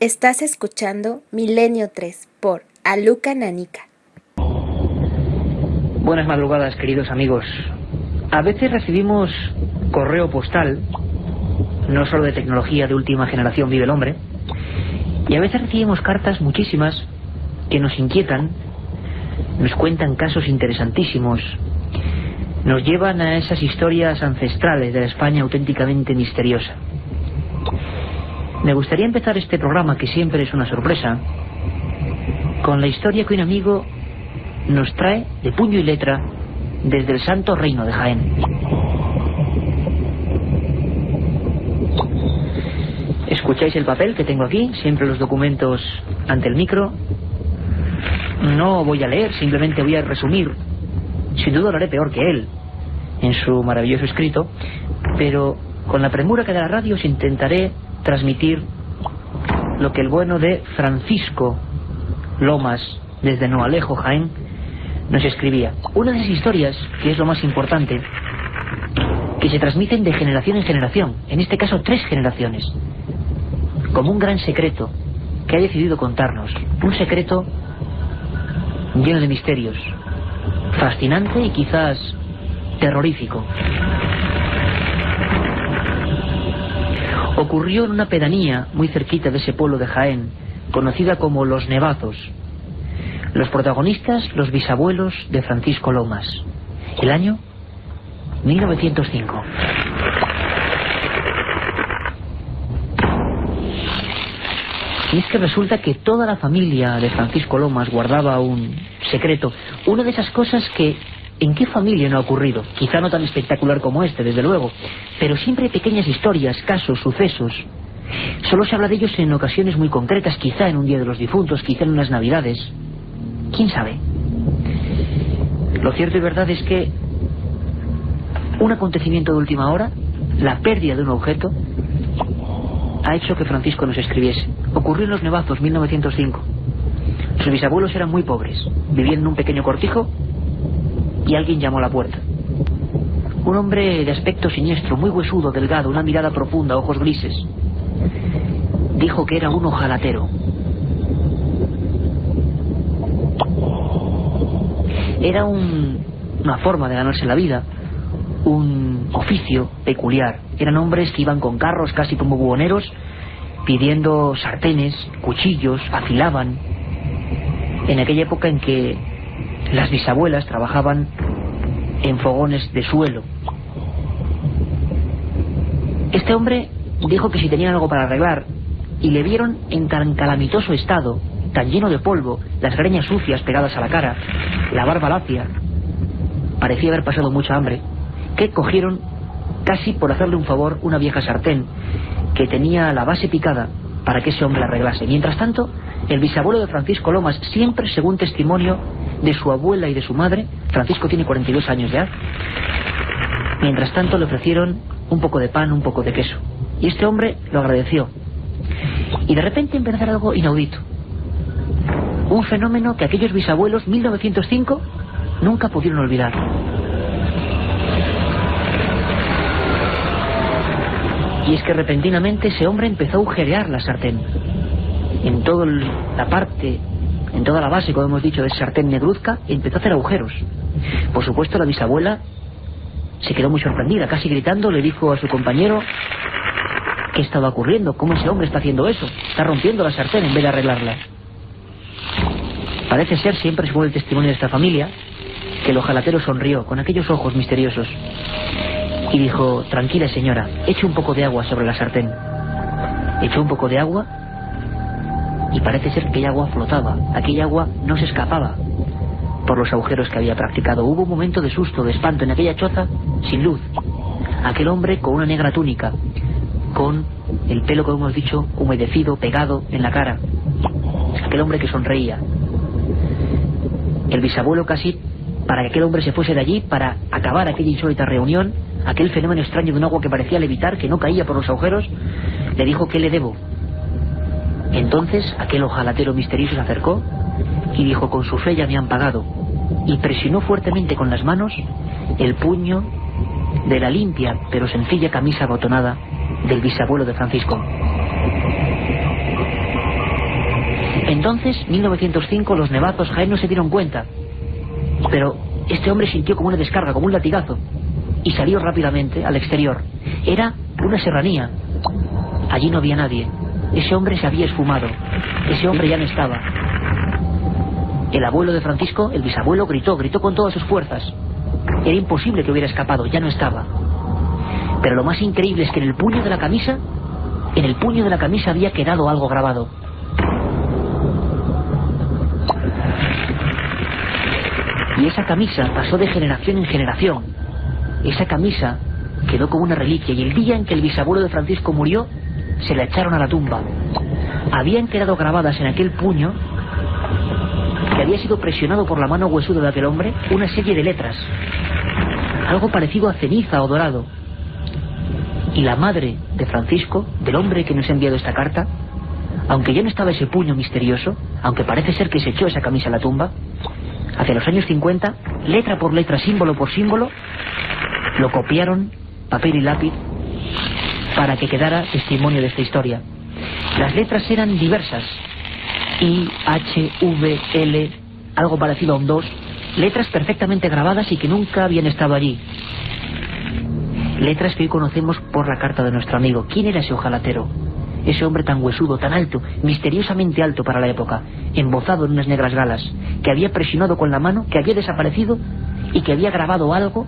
Estás escuchando Milenio 3 por Aluka Nanica. Buenas madrugadas, queridos amigos. A veces recibimos correo postal, no solo de tecnología de última generación vive el hombre, y a veces recibimos cartas, muchísimas, que nos inquietan, nos cuentan casos interesantísimos, nos llevan a esas historias ancestrales de la España auténticamente misteriosa. Me gustaría empezar este programa, que siempre es una sorpresa, con la historia que un amigo nos trae de puño y letra desde el Santo Reino de Jaén. Escucháis el papel que tengo aquí, siempre los documentos ante el micro. No voy a leer, simplemente voy a resumir. Sin duda lo haré peor que él en su maravilloso escrito, pero con la premura que da la radio os intentaré transmitir lo que el bueno de Francisco Lomas, desde Noalejo, Jaén, nos escribía. Una de esas historias, que es lo más importante, que se transmiten de generación en generación, en este caso 3 generaciones, como un gran secreto que ha decidido contarnos, un secreto lleno de misterios, fascinante y quizás terrorífico. Ocurrió en una pedanía muy cerquita de ese pueblo de Jaén, conocida como Los Nevazos. Los protagonistas, los bisabuelos de Francisco Lomas. El año 1905. Y es que resulta que toda la familia de Francisco Lomas guardaba un secreto. Una de esas cosas que ¿en qué familia no ha ocurrido? Quizá no tan espectacular como este, desde luego, pero siempre hay pequeñas historias, casos, sucesos. Solo se habla de ellos en ocasiones muy concretas, quizá en un Día de los Difuntos, quizá en unas Navidades. ¿Quién sabe? Lo cierto y verdad es que un acontecimiento de última hora, la pérdida de un objeto, ha hecho que Francisco nos escribiese. Ocurrió en Los Nevazos, 1905. Sus bisabuelos eran muy pobres, vivían en un pequeño cortijo, y alguien llamó a la puerta. Un hombre de aspecto siniestro, muy huesudo, delgado, una mirada profunda, ojos grises. Dijo que era un ojalatero. Era una forma de ganarse la vida, un oficio peculiar. Eran hombres que iban con carros casi como buhoneros, pidiendo sartenes, cuchillos, afilaban. En aquella época en que las bisabuelas trabajaban en fogones de suelo. Este hombre dijo que si tenían algo para arreglar, y le vieron en tan calamitoso estado, tan lleno de polvo, las greñas sucias pegadas a la cara, la barba lacia, parecía haber pasado mucha hambre, que cogieron, casi por hacerle un favor, una vieja sartén que tenía la base picada para que ese hombre la arreglase. Mientras tanto, el bisabuelo de Francisco Lomas, siempre según testimonio de su abuela y de su madre, Francisco tiene 42 años ya, mientras tanto le ofrecieron un poco de pan, un poco de queso, y este hombre lo agradeció. Y de repente empezó a hacer algo inaudito, un fenómeno que aquellos bisabuelos, 1905, nunca pudieron olvidar. Y es que repentinamente ese hombre empezó a agujerear la sartén. En toda la parte, en toda la base, como hemos dicho, de esa sartén negruzca, empezó a hacer agujeros. Por supuesto, la bisabuela se quedó muy sorprendida, casi gritando, le dijo a su compañero qué estaba ocurriendo, cómo ese hombre está haciendo eso, está rompiendo la sartén en vez de arreglarla. Parece ser, siempre según el testimonio de esta familia, que el ojalatero sonrió con aquellos ojos misteriosos y dijo: tranquila señora, eche un poco de agua sobre la sartén. Echó un poco de agua y parece ser que aquella agua flotaba, aquella agua no se escapaba por los agujeros que había practicado. Hubo un momento de susto, de espanto en aquella choza sin luz. Aquel hombre con una negra túnica, con el pelo, como hemos dicho, humedecido, pegado en la cara. Aquel hombre que sonreía. El bisabuelo, casi para que aquel hombre se fuese de allí, para acabar aquella insólita reunión, aquel fenómeno extraño de un agua que parecía levitar, que no caía por los agujeros, le dijo: ¿qué le debo? Entonces aquel ojalatero misterioso se acercó y dijo: con su fe ya me han pagado, y presionó fuertemente con las manos el puño de la limpia pero sencilla camisa abotonada del bisabuelo de Francisco. Entonces, 1905, los nevazos Jaén no se dieron cuenta. Pero este hombre sintió como una descarga, como un latigazo, y salió rápidamente al exterior. Era una serranía. Allí no había nadie. Ese hombre se había esfumado. Ese hombre ya no estaba. El abuelo de Francisco, el bisabuelo, gritó con todas sus fuerzas. Era imposible que hubiera escapado, ya no estaba. Pero lo más increíble es que en el puño de la camisa había quedado algo grabado. Y esa camisa pasó de generación en generación. Esa camisa quedó como una reliquia, y el día en que el bisabuelo de Francisco murió, se la echaron a la tumba. Habían quedado grabadas en aquel puño, que había sido presionado por la mano huesuda de aquel hombre, una serie de letras, algo parecido a ceniza o dorado. Y la madre de Francisco, del hombre que nos ha enviado esta carta, aunque ya no estaba ese puño misterioso, aunque parece ser que se echó esa camisa a la tumba, hacia los años 50, letra por letra, símbolo por símbolo, lo copiaron, papel y lápiz, para que quedara testimonio de esta historia. Las letras eran diversas: I, H, V, L, algo parecido a un 2, letras perfectamente grabadas y que nunca habían estado allí. Letras que hoy conocemos por la carta de nuestro amigo. ¿Quién era ese ojalatero? Ese hombre tan huesudo, tan alto, misteriosamente alto para la época, embozado en unas negras galas, que había presionado con la mano, que había desaparecido y que había grabado algo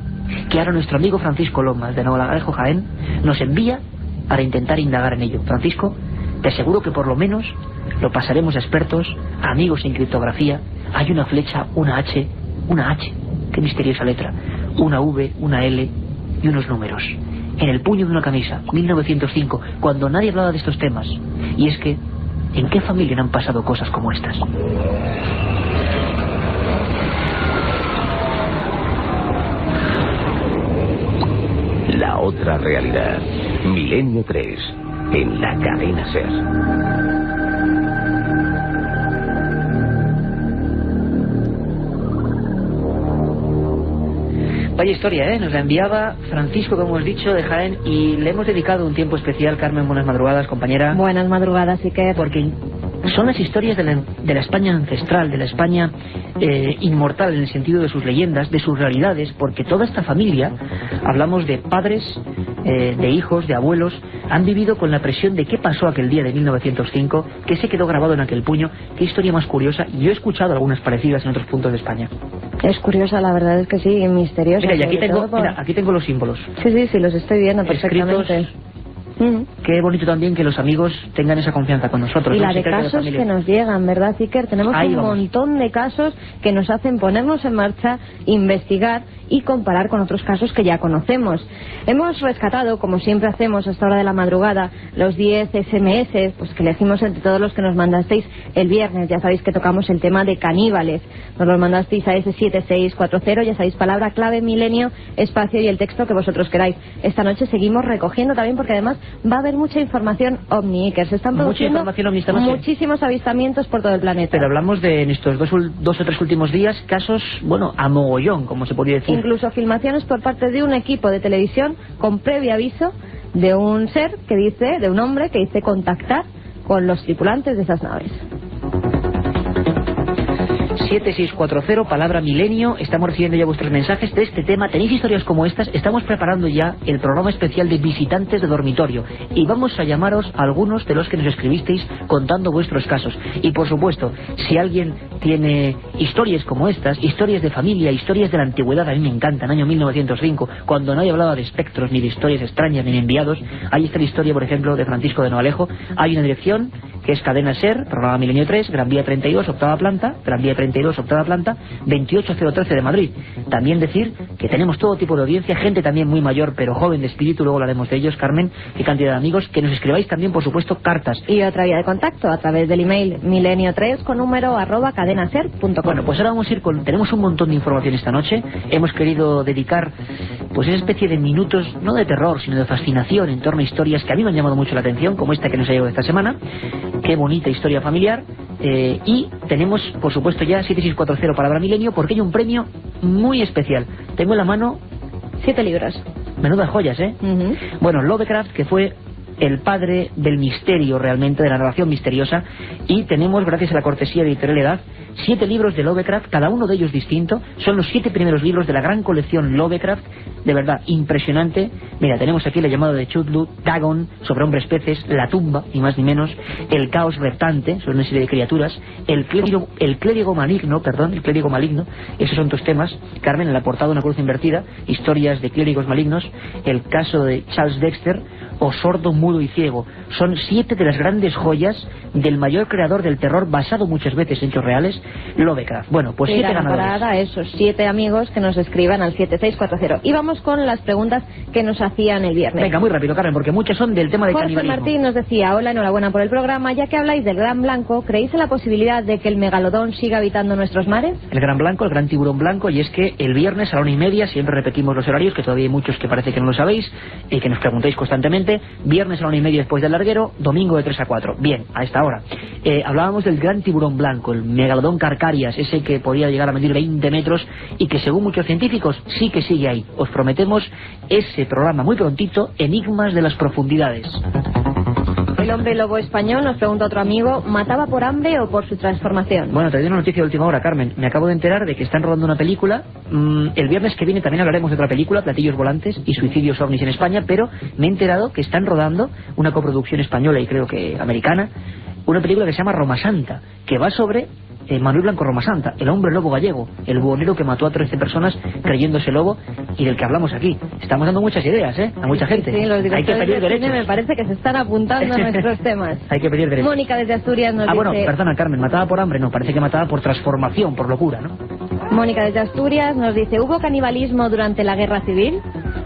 que ahora nuestro amigo Francisco Lomas, de Navalarejo, Jaén, nos envía para intentar indagar en ello. Francisco, te aseguro que por lo menos lo pasaremos a expertos, a amigos en criptografía. Hay una flecha, una H, qué misteriosa letra, una V, una L y unos números en el puño de una camisa, 1905, cuando nadie hablaba de estos temas. Y es que, ¿en qué familia no han pasado cosas como estas? La otra realidad, Milenio 3, en la cadena SER. Vaya historia, nos la enviaba Francisco, como hemos dicho, de Jaén, y le hemos dedicado un tiempo especial. Carmen, buenas madrugadas, compañera. Buenas madrugadas, sí que... Porque son las historias de la España ancestral, de la España inmortal, en el sentido de sus leyendas, de sus realidades, porque toda esta familia, hablamos de padres, de hijos, de abuelos, han vivido con la presión de qué pasó aquel día de 1905, qué se quedó grabado en aquel puño. Qué historia más curiosa. Yo he escuchado algunas parecidas en otros puntos de España. Es curiosa, la verdad es que sí, y misteriosa. Mira, y aquí tengo los símbolos. Sí, los estoy viendo perfectamente. Qué bonito también que los amigos tengan esa confianza con nosotros. Y la de casos que nos llegan, ¿verdad, Iker? Tenemos un montón de casos que nos hacen ponernos en marcha, investigar y comparar con otros casos que ya conocemos. Hemos rescatado, como siempre hacemos a esta hora de la madrugada, los 10 SMS pues que elegimos entre todos los que nos mandasteis el viernes. Ya sabéis que tocamos el tema de caníbales. Nos los mandasteis a ese 7640, ya sabéis, palabra clave, milenio, espacio y el texto que vosotros queráis. Esta noche seguimos recogiendo también, porque además va a haber mucha información ovni, Iker. Se están produciendo muchísimos avistamientos por todo el planeta. Pero hablamos de en estos dos o tres últimos días casos, bueno, a mogollón, como se podría decir. Incluso filmaciones por parte de un equipo de televisión con previo aviso de un ser que dice, de un hombre que dice contactar con los tripulantes de esas naves. 7640, palabra milenio. Estamos recibiendo ya vuestros mensajes de este tema. Tenéis historias como estas. Estamos preparando ya el programa especial de visitantes de dormitorio y vamos a llamaros a algunos de los que nos escribisteis contando vuestros casos. Y por supuesto, si alguien tiene historias como estas, historias de familia, historias de la antigüedad, a mí me encantan, año 1905, cuando nadie hablaba de espectros, ni de historias extrañas, ni de enviados. Ahí está la historia, por ejemplo, de Francisco de Navalarejo. Hay una dirección que es Cadena SER, programa Milenio 3, Gran Vía 32, octava planta, Gran Vía 32, octava planta, 28013 de Madrid. También decir que tenemos todo tipo de audiencia, gente también muy mayor pero joven de espíritu, luego hablaremos de ellos, Carmen, qué cantidad de amigos, que nos escribáis también, por supuesto, cartas. Y otra vía de contacto a través del email milenio3 con número @cadenaser.com. Bueno, pues ahora vamos a ir con... Tenemos un montón de información esta noche. Hemos querido dedicar pues esa especie de minutos, no de terror, sino de fascinación en torno a historias que a mí me han llamado mucho la atención, como esta que nos ha llegado esta semana. Qué bonita historia familiar. Y tenemos, por supuesto, ya 7640 palabra milenio, porque hay un premio muy especial. Tengo en la mano 7 libros. Menudas joyas, ¿eh? Bueno, Lovecraft, que fue el padre del misterio realmente, de la narración misteriosa, y tenemos, gracias a la cortesía de Editorial Edad, 7 libros de Lovecraft, cada uno de ellos distinto. Son los 7 primeros libros de la gran colección Lovecraft, de verdad, impresionante. Mira, tenemos aquí El llamado de Cthulhu, Dagon, sobre hombres peces, La tumba, ni más ni menos, El caos reptante, sobre una serie de criaturas, el clérigo maligno, esos son tus temas, Carmen, en la portada una cruz invertida, historias de clérigos malignos, el caso de Charles Dexter, o Sordo, mudo y ciego. Son 7 de las grandes joyas del mayor creador del terror, basado muchas veces en hechos reales, Lovecraft. Bueno, pues 7 ganadores. A esos 7 amigos que nos escriban al 7640. Y vamos con las preguntas que nos hacían el viernes. Venga, muy rápido, Carmen, porque muchas son del tema de Jorge canibalismo. Martín nos decía: hola, enhorabuena por el programa. Ya que habláis del gran blanco, ¿creéis en la posibilidad de que el megalodón siga habitando nuestros mares? El gran blanco, el gran tiburón blanco, y es que el viernes a la 1:30, siempre repetimos los horarios, que todavía hay muchos que parece que no lo sabéis y que nos preguntáis constantemente. Viernes a la 1:30 después del larguero, domingo de 3 a 4. Bien, a esta hora. Hablábamos del gran tiburón blanco, el megalodón carcarias, ese que podía llegar a medir 20 metros y que según muchos científicos sí que sigue ahí. Os prometemos ese programa muy prontito, Enigmas de las profundidades. El hombre lobo español, nos pregunta otro amigo, ¿mataba por hambre o por su transformación? Bueno, te doy una noticia de última hora, Carmen. Me acabo de enterar de que están rodando una película. El viernes que viene también hablaremos de otra película, Platillos volantes y suicidios ovnis en España, pero me he enterado que están rodando una coproducción española y creo que americana, una película que se llama Roma Santa, que va sobre Manuel Blanco Roma Santa, el hombre lobo gallego, el buhonero que mató a 13 personas creyéndose lobo y del que hablamos aquí. Estamos dando muchas ideas, a mucha gente. Sí, los hay que pedir de derechos. Me parece que se están apuntando a nuestros temas. Hay que pedir derechos. Mónica desde Asturias nos dice... bueno, perdona, Carmen, ¿mataba por hambre? No, parece que mataba por transformación, por locura, ¿no? Mónica desde Asturias nos dice, ¿hubo canibalismo durante la guerra civil?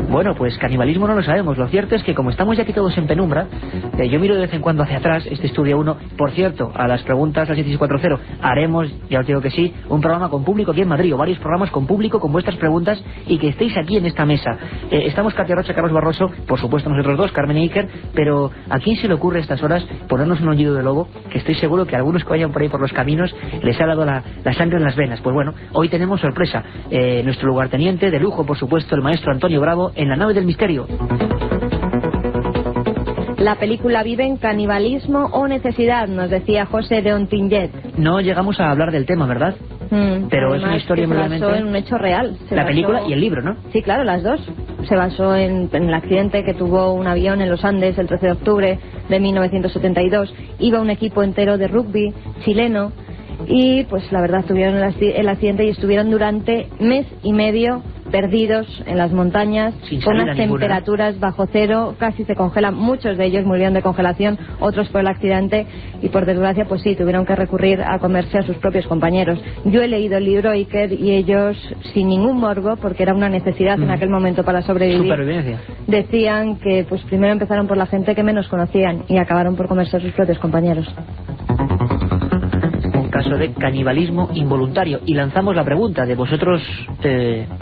Bueno, pues canibalismo no lo sabemos. Lo cierto es que como estamos ya aquí todos en penumbra, yo miro de vez en cuando hacia atrás, este Estudio 1, por cierto, a las preguntas al 7640, haremos, ya os digo que sí, un programa con público aquí en Madrid, o varios programas con público, con vuestras preguntas, y que estéis aquí en esta mesa. Estamos Katia Rocha, Carlos Barroso, por supuesto nosotros dos, Carmen e Iker, pero ¿a quién se le ocurre a estas horas ponernos un aullido de lobo? Que estoy seguro que a algunos que vayan por ahí por los caminos les ha dado la sangre en las venas. Pues bueno, hoy tenemos sorpresa. Nuestro lugarteniente de lujo, por supuesto, el maestro Antonio Bravo, en la nave del misterio. La película vive en canibalismo o necesidad, nos decía José de Ontinget. No llegamos a hablar del tema, ¿verdad? Pero es una historia se realmente... basó en un hecho real. La película y el libro, ¿no? Sí, claro, las dos. Se basó en el accidente que tuvo un avión en los Andes el 13 de octubre de 1972. Iba un equipo entero de rugby chileno y pues la verdad tuvieron el accidente y estuvieron durante mes y medio perdidos en las montañas, con unas temperaturas bajo cero, casi se congelan, muchos de ellos murieron de congelación, otros por el accidente, y por desgracia pues sí, tuvieron que recurrir a comerse a sus propios compañeros. Yo he leído el libro, Iker, y ellos, sin ningún morbo, porque era una necesidad en aquel momento para sobrevivir, decían que pues primero empezaron por la gente que menos conocían y acabaron por comerse a sus propios compañeros. Caso de canibalismo involuntario, y lanzamos la pregunta de vosotros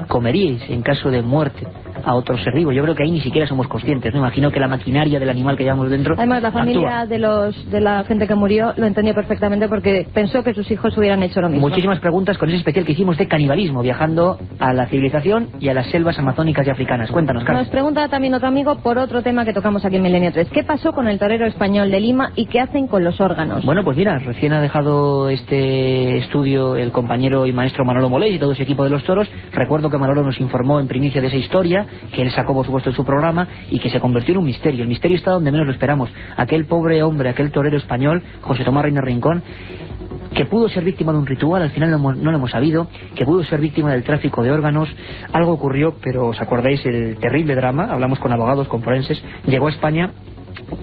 comeríais en caso de muerte a otro ser vivo. Yo creo que ahí ni siquiera somos conscientes, me imagino que la maquinaria del animal que llevamos dentro además la familia de la gente que murió lo entendió perfectamente porque pensó que sus hijos hubieran hecho lo mismo. Muchísimas preguntas con ese especial que hicimos de canibalismo, viajando a la civilización y a las selvas amazónicas y africanas. Cuéntanos, Carlos. Nos pregunta también otro amigo por otro tema que tocamos aquí en Milenio 3. ¿Qué pasó con el torero español de Lima y qué hacen con los órganos? Bueno, pues mira, recién ha dejado este estudio el compañero y maestro Manolo Molés y todo ese equipo de los toros. Recuerdo que Manolo nos informó en primicia de esa historia, que él sacó por supuesto en su programa y que se convirtió en un misterio. El misterio está donde menos lo esperamos. Aquel pobre hombre, aquel torero español, José Tomás Reina Rincón, que pudo ser víctima de un ritual, al final no lo hemos sabido, que pudo ser víctima del tráfico de órganos. Algo ocurrió, pero os acordáis el terrible drama, hablamos con abogados, con forenses, llegó a España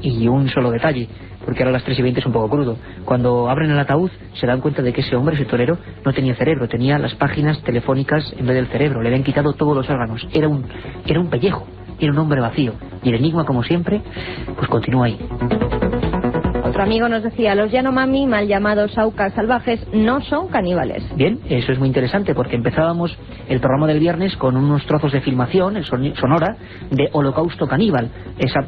y un solo detalle, porque ahora a las 3:20 es un poco crudo. Cuando abren el ataúd se dan cuenta de que ese hombre, ese torero, no tenía cerebro, tenía las páginas telefónicas en vez del cerebro, le habían quitado todos los órganos, era un pellejo, era un hombre vacío, y el enigma, como siempre, pues continúa ahí. Otro amigo nos decía, los Yanomami, mal llamados aucas salvajes, no son caníbales. Bien, eso es muy interesante porque empezábamos el programa del viernes con unos trozos de filmación sonora de Holocausto Caníbal, esa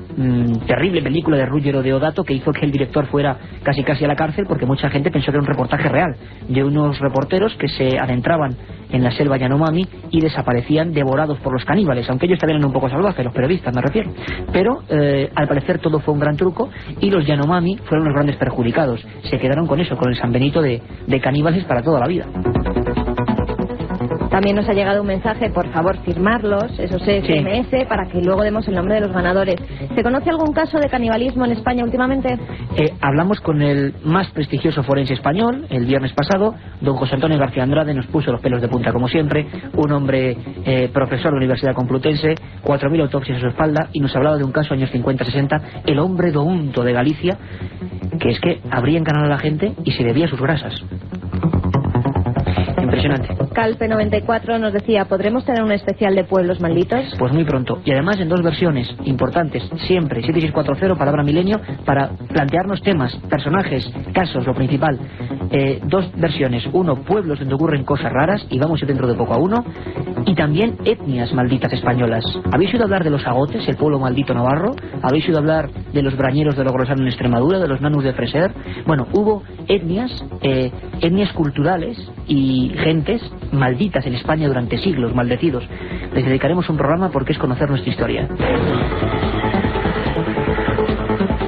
terrible película de Ruggero Deodato que hizo que el director fuera casi a la cárcel porque mucha gente pensó que era un reportaje real de unos reporteros que se adentraban en la selva Yanomami y desaparecían devorados por los caníbales, aunque ellos también eran un poco salvajes, los periodistas me refiero, pero al parecer todo fue un gran truco y los Yanomami fueron los grandes perjudicados. Se quedaron con eso, con el San Benito de caníbales para toda la vida. También nos ha llegado un mensaje, por favor firmarlos, esos SMS, sí, para que luego demos el nombre de los ganadores. ¿Se conoce algún caso de canibalismo en España últimamente? Hablamos con el más prestigioso forense español el viernes pasado, don José Antonio García Andrade, nos puso los pelos de punta como siempre, un hombre profesor de la Universidad Complutense, 4.000 autopsias a su espalda, y nos hablaba de un caso años 50-60, el hombre do Unto de Galicia, que es que habría encanado a la gente y se debía sus grasas. Impresionante. Calpe 94 nos decía, ¿podremos tener un especial de pueblos malditos? Pues muy pronto, y además en dos versiones importantes, siempre, 7640, palabra milenio, para plantearnos temas, personajes, casos, lo principal. Dos versiones, uno, pueblos donde ocurren cosas raras, y vamos a ir dentro de poco a uno, y también etnias malditas españolas. ¿Habéis oído hablar de los agotes, el pueblo maldito navarro? ¿Habéis oído hablar de los brañeros de Logrosano en Extremadura, de los nanus de Freser? Bueno, hubo etnias culturales y gentes malditas en España durante siglos, maldecidos. Les dedicaremos un programa porque es conocer nuestra historia.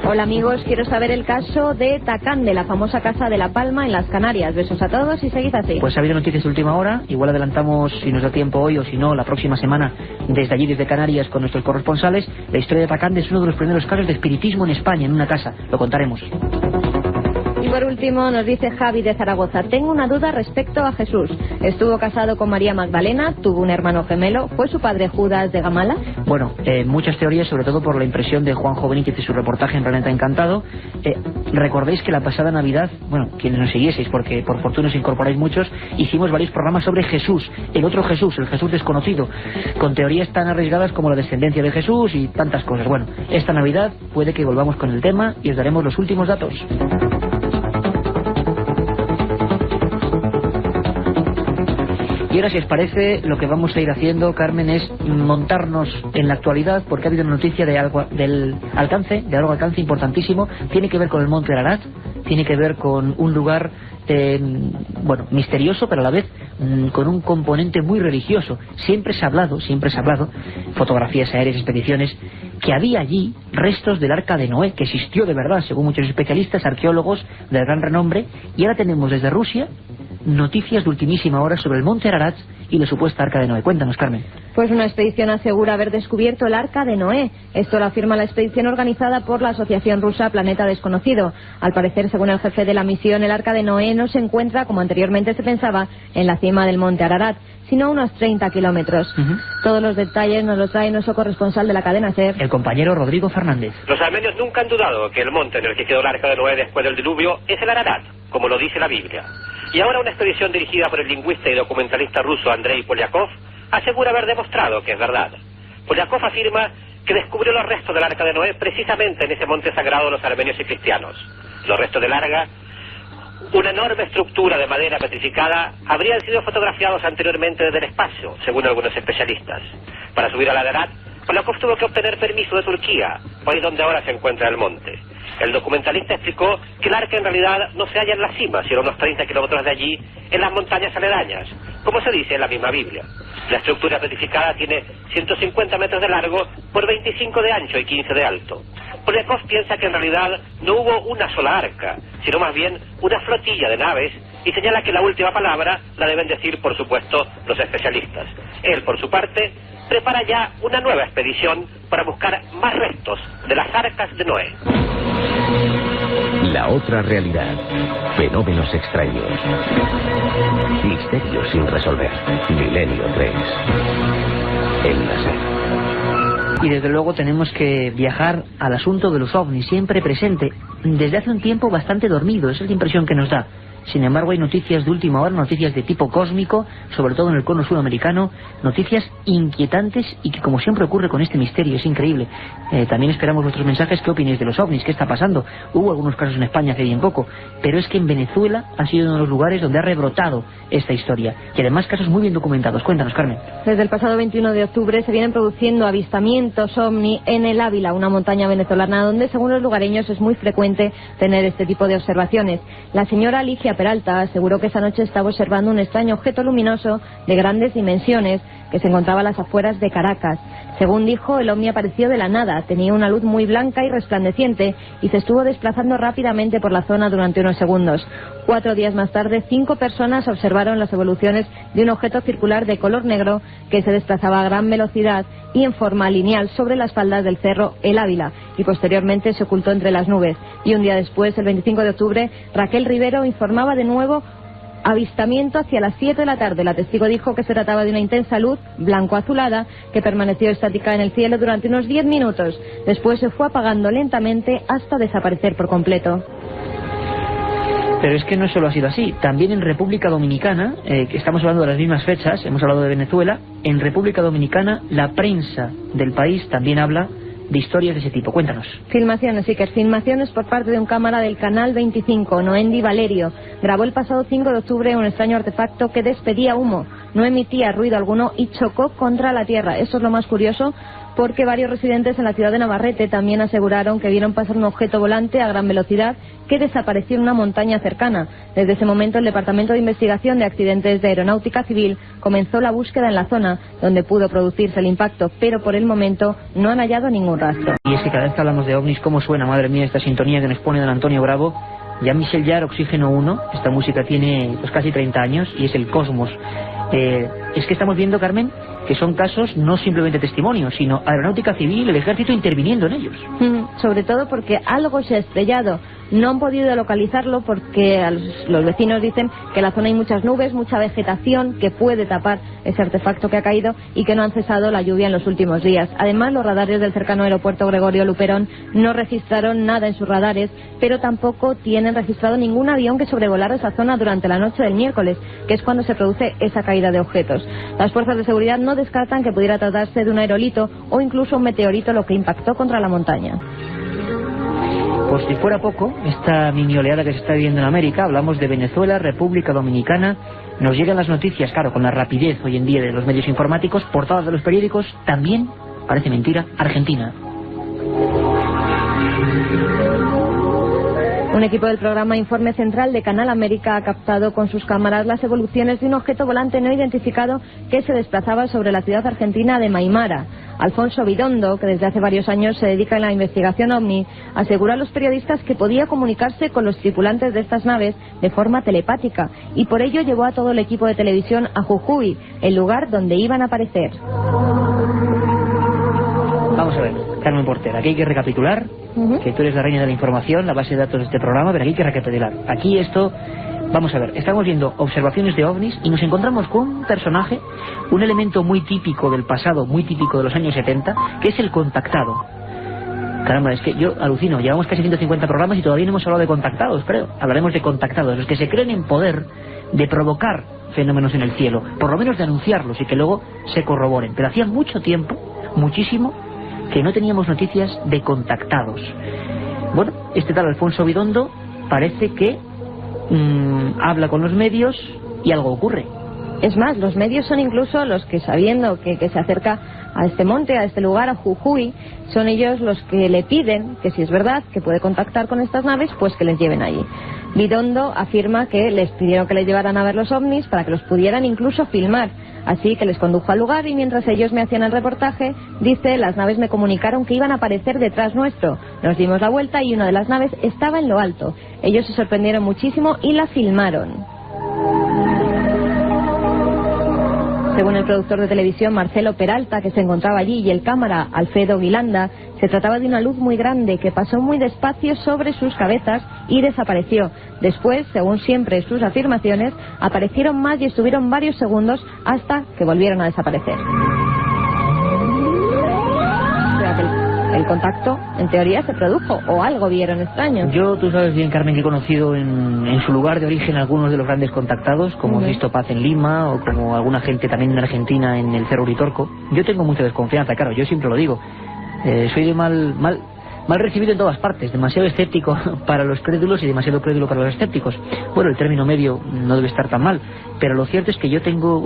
Hola amigos, quiero saber el caso de Tacán, de la famosa casa de La Palma en las Canarias. Besos a todos y seguid así. Pues ha habido noticias de última hora, igual adelantamos si nos da tiempo hoy o si no la próxima semana desde allí, desde Canarias, con nuestros corresponsales. La historia de Tacán es uno de los primeros casos de espiritismo en España, en una casa, lo contaremos. Y por último nos dice Javi de Zaragoza, tengo una duda respecto a Jesús. Estuvo casado con María Magdalena, tuvo un hermano gemelo, ¿fue su padre Judas de Gamala? Bueno, muchas teorías, sobre todo por la impresión de Juanjo Benítez y su reportaje en Planeta Encantado. Recordéis que la pasada Navidad, bueno, quienes nos siguieseis, porque por fortuna os incorporáis muchos, hicimos varios programas sobre Jesús, el otro Jesús, el Jesús desconocido, con teorías tan arriesgadas como la descendencia de Jesús y tantas cosas. Bueno, esta Navidad puede que volvamos con el tema y os daremos los últimos datos. Y ahora, si os parece, lo que vamos a ir haciendo, Carmen, es montarnos en la actualidad, porque ha habido una noticia de algo de alcance importantísimo. Tiene que ver con el Monte Ararat, tiene que ver con un lugar misterioso, pero a la vez con un componente muy religioso. Siempre se ha hablado, fotografías aéreas, expediciones, que había allí restos del Arca de Noé, que existió de verdad, según muchos especialistas, arqueólogos de gran renombre, y ahora tenemos desde Rusia noticias de ultimísima hora sobre el Monte Ararat y la supuesta Arca de Noé. Cuéntanos, Carmen. Pues una expedición asegura haber descubierto el Arca de Noé. Esto lo afirma la expedición organizada por la asociación rusa Planeta Desconocido. Al parecer, según el jefe de la misión, el Arca de Noé no se encuentra, como anteriormente se pensaba, en la cima del Monte Ararat, sino a unos 30 kilómetros. Todos los detalles nos los trae nuestro corresponsal de la cadena SER, el compañero Rodrigo Fernández. Los armenios nunca han dudado que el monte en el que quedó el Arca de Noé después del diluvio es el Ararat, como lo dice la Biblia. Y ahora una expedición dirigida por el lingüista y documentalista ruso Andrei Polyakov asegura haber demostrado que es verdad. Polyakov afirma que descubrió los restos del Arca de Noé precisamente en ese monte sagrado de los armenios y cristianos. Los restos del Arca, una enorme estructura de madera petrificada, habrían sido fotografiados anteriormente desde el espacio, según algunos especialistas. Para subir al Ararat, Polyakov tuvo que obtener permiso de Turquía, país donde ahora se encuentra el monte. El documentalista explicó que el Arca en realidad no se halla en la cima, sino a unos 30 kilómetros de allí, en las montañas aledañas, como se dice en la misma Biblia. La estructura petrificada tiene 150 metros de largo por 25 de ancho y 15 de alto. Polyakov piensa que en realidad no hubo una sola arca, sino más bien una flotilla de naves, y señala que la última palabra la deben decir, por supuesto, los especialistas. Él, por su parte, prepara ya una nueva expedición para buscar más restos de las arcas de Noé. La otra realidad. Fenómenos extraños. Misterios sin resolver. Milenio 3. En la SER. Y desde luego tenemos que viajar al asunto de los ovnis, siempre presente, desde hace un tiempo bastante dormido, esa es la impresión que nos da. Sin embargo, hay noticias de última hora, noticias de tipo cósmico, sobre todo en el cono sudamericano, noticias inquietantes y que, como siempre ocurre con este misterio, es increíble. También esperamos vuestros mensajes. ¿Qué opináis de los ovnis? ¿Qué está pasando? Hubo algunos casos en España hace bien poco, pero es que en Venezuela ha sido uno de los lugares donde ha rebrotado esta historia. Y además casos muy bien documentados. Cuéntanos, Carmen. Desde el pasado 21 de octubre se vienen produciendo avistamientos ovni en el Ávila, una montaña venezolana donde, según los lugareños, es muy frecuente tener este tipo de observaciones. La señora Ligia Peralta aseguró que esa noche estaba observando un extraño objeto luminoso de grandes dimensiones que se encontraba a las afueras de Caracas. Según dijo, el ovni apareció de la nada, tenía una luz muy blanca y resplandeciente y se estuvo desplazando rápidamente por la zona durante unos segundos. 4 días más tarde, 5 personas observaron las evoluciones de un objeto circular de color negro que se desplazaba a gran velocidad y en forma lineal sobre las faldas del cerro El Ávila y posteriormente se ocultó entre las nubes. Y un día después, el 25 de octubre, Raquel Rivero informaba de nuevo avistamiento hacia las 7 de la tarde. La testigo dijo que se trataba de una intensa luz blanco-azulada que permaneció estática en el cielo durante unos 10 minutos. Después se fue apagando lentamente hasta desaparecer por completo. Pero es que no solo ha sido así. También en República Dominicana, que estamos hablando de las mismas fechas, hemos hablado de Venezuela, en República Dominicana la prensa del país también habla de historias de ese tipo. Cuéntanos. Filmaciones, Iker. Filmaciones por parte de un cámara del Canal 25, Noendi Valerio. Grabó el pasado 5 de octubre un extraño artefacto que despedía humo, no emitía ruido alguno y chocó contra la tierra. Eso es lo más curioso, porque varios residentes en la ciudad de Navarrete también aseguraron que vieron pasar un objeto volante a gran velocidad que desapareció en una montaña cercana. Desde ese momento, el Departamento de Investigación de Accidentes de Aeronáutica Civil comenzó la búsqueda en la zona donde pudo producirse el impacto, pero por el momento no han hallado ningún rastro. Y es que cada vez que hablamos de ovnis, ¿cómo suena, madre mía, esta sintonía que nos pone don Antonio Bravo? Ya Michel Jarre, Oxígeno 1, esta música tiene pues casi 30 años y es el Cosmos. Es que estamos viendo, Carmen, que son casos no simplemente testimonios, sino Aeronáutica Civil, el Ejército interviniendo en ellos. Sobre todo porque algo se ha estrellado. No han podido localizarlo porque los vecinos dicen que en la zona hay muchas nubes, mucha vegetación que puede tapar ese artefacto que ha caído y que no han cesado la lluvia en los últimos días. Además, los radares del cercano aeropuerto Gregorio Luperón no registraron nada en sus radares, pero tampoco tienen registrado ningún avión que sobrevolara esa zona durante la noche del miércoles, que es cuando se produce esa caída de objetos. Las fuerzas de seguridad no descartan que pudiera tratarse de un aerolito o incluso un meteorito lo que impactó contra la montaña. Por si fuera poco, esta mini oleada que se está viviendo en América, hablamos de Venezuela, República Dominicana, nos llegan las noticias, claro, con la rapidez hoy en día de los medios informáticos, portadas de los periódicos, también, parece mentira, Argentina. Un equipo del programa Informe Central de Canal América ha captado con sus cámaras las evoluciones de un objeto volante no identificado que se desplazaba sobre la ciudad argentina de Maimara. Alfonso Vidondo, que desde hace varios años se dedica a la investigación ovni, aseguró a los periodistas que podía comunicarse con los tripulantes de estas naves de forma telepática y por ello llevó a todo el equipo de televisión a Jujuy, el lugar donde iban a aparecer. Vamos a ver, Carmen Porter, aquí hay que recapitular, que tú eres la reina de la información, la base de datos de este programa, pero aquí hay que recapitular. Aquí esto, vamos a ver, estamos viendo observaciones de ovnis y nos encontramos con un personaje, un elemento muy típico del pasado, muy típico de los años 70, que es el contactado. Caramba, es que yo alucino, llevamos casi 150 programas y todavía no hemos hablado de contactados, creo. Hablaremos de contactados, los que se creen en poder de provocar fenómenos en el cielo, por lo menos de anunciarlos y que luego se corroboren. Pero hacía mucho tiempo, muchísimo, que no teníamos noticias de contactados. Bueno, este tal Alfonso Vidondo parece que habla con los medios y algo ocurre. Es más, los medios son incluso los que, sabiendo que se acerca a este monte, a este lugar, a Jujuy, son ellos los que le piden que, si es verdad que puede contactar con estas naves, pues que les lleven allí. Vidondo afirma que les pidieron que les llevaran a ver los ovnis para que los pudieran incluso filmar. Así que les condujo al lugar y mientras ellos me hacían el reportaje, dice, las naves me comunicaron que iban a aparecer detrás nuestro. Nos dimos la vuelta y una de las naves estaba en lo alto. Ellos se sorprendieron muchísimo y la filmaron. Según el productor de televisión Marcelo Peralta, que se encontraba allí, y el cámara Alfredo Guilanda, se trataba de una luz muy grande que pasó muy despacio sobre sus cabezas y desapareció. Después, según siempre sus afirmaciones, aparecieron más y estuvieron varios segundos hasta que volvieron a desaparecer. El contacto en teoría se produjo, o algo vieron extraño. Yo, tú sabes bien, Carmen, que he conocido en su lugar de origen algunos de los grandes contactados, como Sisto Paz en Lima, o como alguna gente también en Argentina en el Cerro Uritorco. Yo tengo mucha desconfianza, claro, yo siempre lo digo. Soy de mal recibido en todas partes, demasiado escéptico para los crédulos y demasiado crédulo para los escépticos. Bueno, el término medio no debe estar tan mal, pero lo cierto es que yo tengo,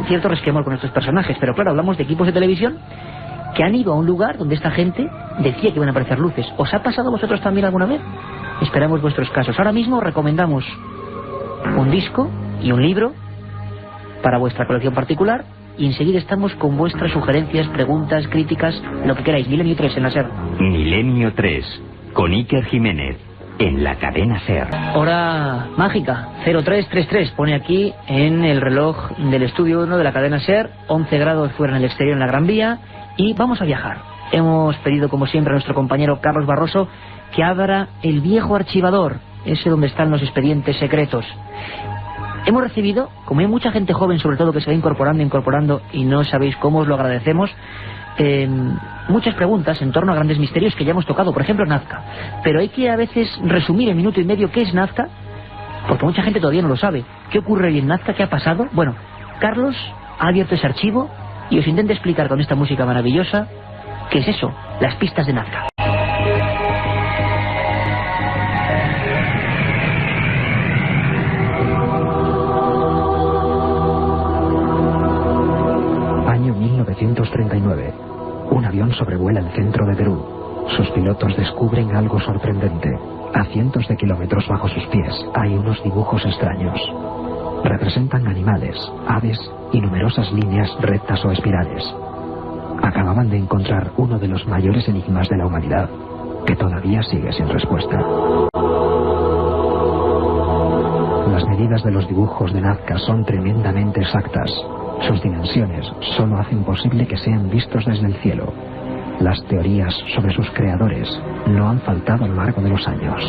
cierto resquemor con estos personajes. Pero claro, hablamos de equipos de televisión que han ido a un lugar donde esta gente decía que iban a aparecer luces. ¿Os ha pasado a vosotros también alguna vez? Esperamos vuestros casos. Ahora mismo recomendamos un disco y un libro para vuestra colección particular, y enseguida estamos con vuestras sugerencias, preguntas, críticas, lo que queráis. Milenio 3 en la SER. Milenio 3, con Iker Jiménez, en la cadena SER. Hora mágica, 0333, pone aquí en el reloj del estudio 1 de la cadena SER, 11 grados fuera en el exterior en la Gran Vía, y vamos a viajar. Hemos pedido, como siempre, a nuestro compañero Carlos Barroso que abra el viejo archivador, ese donde están los expedientes secretos. Hemos recibido, como hay mucha gente joven sobre todo que se va incorporando, y no sabéis cómo os lo agradecemos, muchas preguntas en torno a grandes misterios que ya hemos tocado, por ejemplo Nazca. Pero hay que a veces resumir en minuto y medio qué es Nazca, porque mucha gente todavía no lo sabe. ¿Qué ocurre hoy en Nazca? ¿Qué ha pasado? Bueno, Carlos ha abierto ese archivo y os intenta explicar con esta música maravillosa qué es eso, las pistas de Nazca. Año 1939. Un avión sobrevuela el centro de Perú. Sus pilotos descubren algo sorprendente. A cientos de kilómetros bajo sus pies hay unos dibujos extraños. Representan animales, aves y numerosas líneas rectas o espirales. Acababan de encontrar uno de los mayores enigmas de la humanidad, que todavía sigue sin respuesta. Las medidas de los dibujos de Nazca son tremendamente exactas. Sus dimensiones solo hacen posible que sean vistos desde el cielo. Las teorías sobre sus creadores no han faltado a lo largo de los años.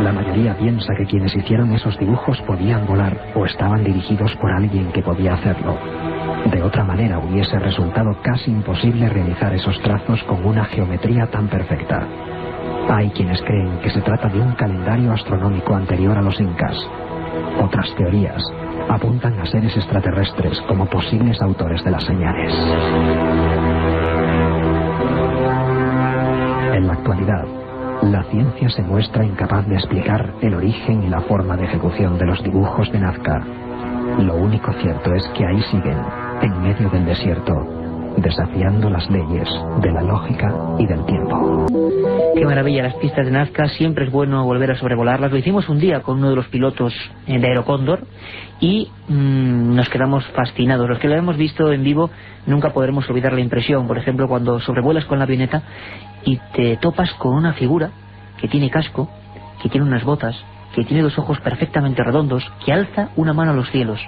La mayoría piensa que quienes hicieron esos dibujos podían volar o estaban dirigidos por alguien que podía hacerlo. De otra manera hubiese resultado casi imposible realizar esos trazos con una geometría tan perfecta. Hay quienes creen que se trata de un calendario astronómico anterior a los incas. Otras teorías apuntan a seres extraterrestres como posibles autores de las señales. En la actualidad, la ciencia se muestra incapaz de explicar el origen y la forma de ejecución de los dibujos de Nazca. Lo único cierto es que ahí siguen, en medio del desierto, desafiando las leyes de la lógica y del tiempo. Qué maravilla las pistas de Nazca, siempre es bueno volver a sobrevolarlas. Lo hicimos un día con uno de los pilotos de Aerocóndor y nos quedamos fascinados. Los que lo hemos visto en vivo nunca podremos olvidar la impresión. Por ejemplo, cuando sobrevuelas con la avioneta y te topas con una figura que tiene casco, que tiene unas botas, que tiene dos ojos perfectamente redondos, que alza una mano a los cielos.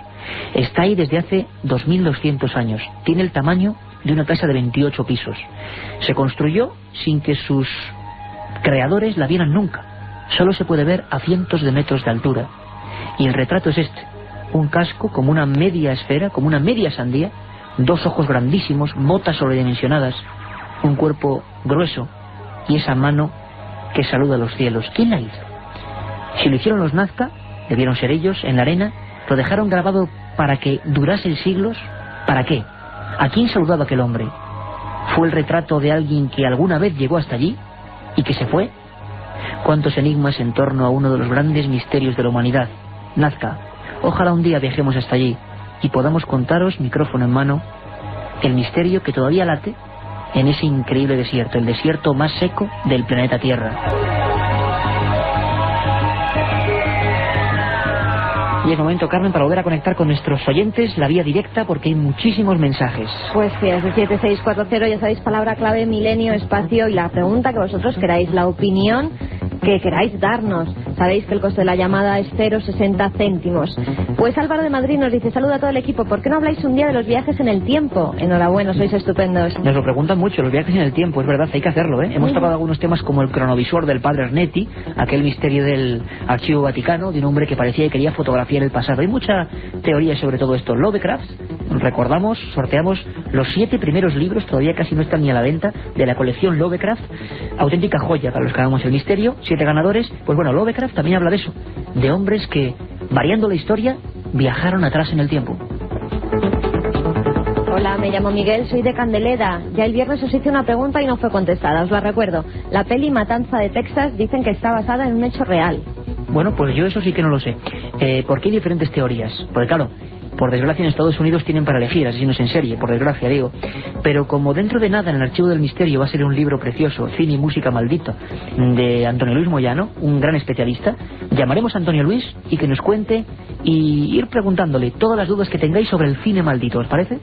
Está ahí desde hace 2200 años. Tiene el tamaño de una casa de 28 pisos. Se construyó sin que sus creadores la vieran nunca. Solo se puede ver a cientos de metros de altura. Y el retrato es este: un casco como una media esfera, como una media sandía, dos ojos grandísimos, botas sobredimensionadas, un cuerpo grueso y esa mano que saluda a los cielos. ¿Quién la hizo? Si lo hicieron los Nazca, debieron ser ellos, en la arena. Lo dejaron grabado para que durase siglos. ¿Para qué? ¿A quién saludaba aquel hombre? ¿Fue el retrato de alguien que alguna vez llegó hasta allí y que se fue? ¿Cuántos enigmas en torno a uno de los grandes misterios de la humanidad, Nazca? Ojalá un día viajemos hasta allí y podamos contaros, micrófono en mano, el misterio que todavía late en ese increíble desierto, el desierto más seco del planeta Tierra. Y es momento, Carmen, para volver a conectar con nuestros oyentes, la vía directa, porque hay muchísimos mensajes. Pues sí, es de 7640, ya sabéis, palabra clave, milenio, espacio y la pregunta que vosotros queráis, la opinión que queráis darnos. Sabéis que el coste de la llamada es 0,60 céntimos. Pues Álvaro de Madrid nos dice: saluda a todo el equipo, ¿por qué no habláis un día de los viajes en el tiempo? Enhorabuena, sois estupendos. Nos lo preguntan mucho, los viajes en el tiempo, es verdad, hay que hacerlo, ¿eh? Hemos tocado algunos temas como el cronovisor del padre Arnetti, aquel misterio del Archivo Vaticano, de un hombre que parecía que quería fotografiar el pasado. Hay mucha teoría sobre todo esto. Lovecraft, recordamos, sorteamos los 7 primeros libros, todavía casi no están ni a la venta, de la colección Lovecraft, auténtica joya para los que hagamos el misterio, 7 ganadores. Pues bueno, Lovecraft también habla de eso, de hombres que, variando la historia, viajaron atrás en el tiempo. Hola, me llamo Miguel, soy de Candeleda. Ya el viernes os hice una pregunta y no fue contestada, os la recuerdo. La peli Matanza de Texas dicen que está basada en un hecho real. Bueno, pues yo eso sí que no lo sé. ¿Por qué hay diferentes teorías? Porque claro, por desgracia en Estados Unidos tienen para elegir asesinos en serie, por desgracia digo. Pero como dentro de nada en el Archivo del Misterio va a ser un libro precioso, Cine y Música Maldito, de Antonio Luis Moyano, un gran especialista, llamaremos a Antonio Luis y que nos cuente y ir preguntándole todas las dudas que tengáis sobre el cine maldito, ¿os parece?